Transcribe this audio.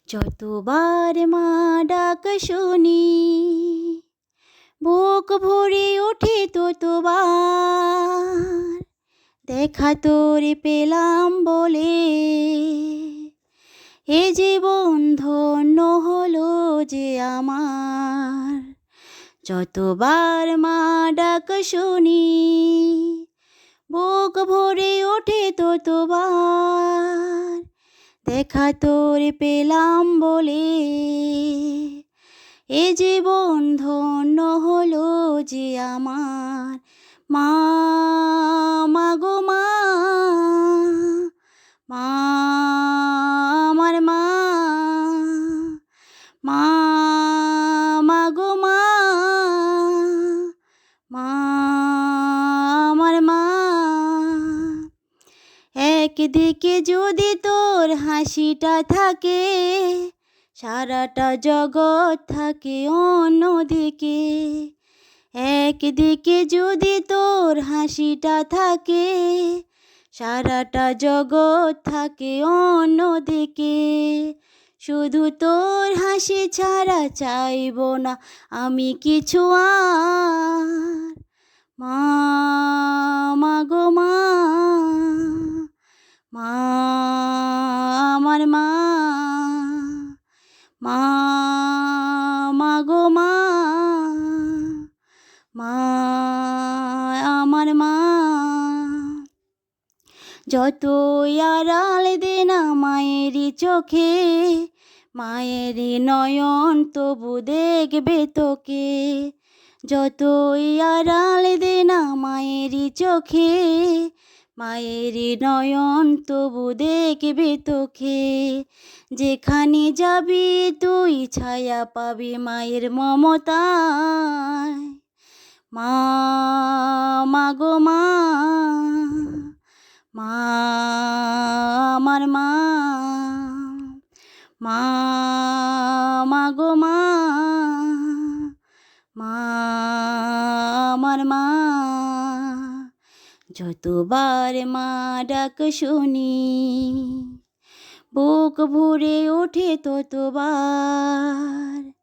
যতবার মা ডাক শুনি বুক ভরে ওঠে ততবার দেখা তোরে পেলাম বলে এ জীবন ধন্য হলো যে আমার। যতবার মা ডাক শুনি বুক ভরে ওঠে ততবার দেখা তোরে পেলাম বলে এ জীবন ধন্য হলো যে আমার। মা মাগো মা, মা আমার মা, মা মাগো মা, মা আমার মা। একদিকে যদি তোর হাসিটা থাকে সারাটা জগৎ থাকে অন্যদিকে। একদিকে যদি তোর হাসিটা থাকে সারাটা জগৎ থাকে অন্যদিকে। শুধু তোর হাসি ছাড়া চাইব না আমি কিছু আর। মা মাগো মা, মা আমার মা, মা মাগো মা, মা আমার মা। যতই আড়াল দে না মায়েরই চোখে মায়েরই নয়ন তবু দেখবে তোকে। যতই আড়াল দে না মায়েরই চোখে মায়েরই নয়ন তবু দেখবে তোকে। যেখানে যাবি তুই ছায়া পাবি মায়ের মমতায়। মা মাগো মা, মা আমার মা, মা মাগো মা, মা আমার মা। যতবার মা ডাক শুনি বুক ভরে ওঠে ততবার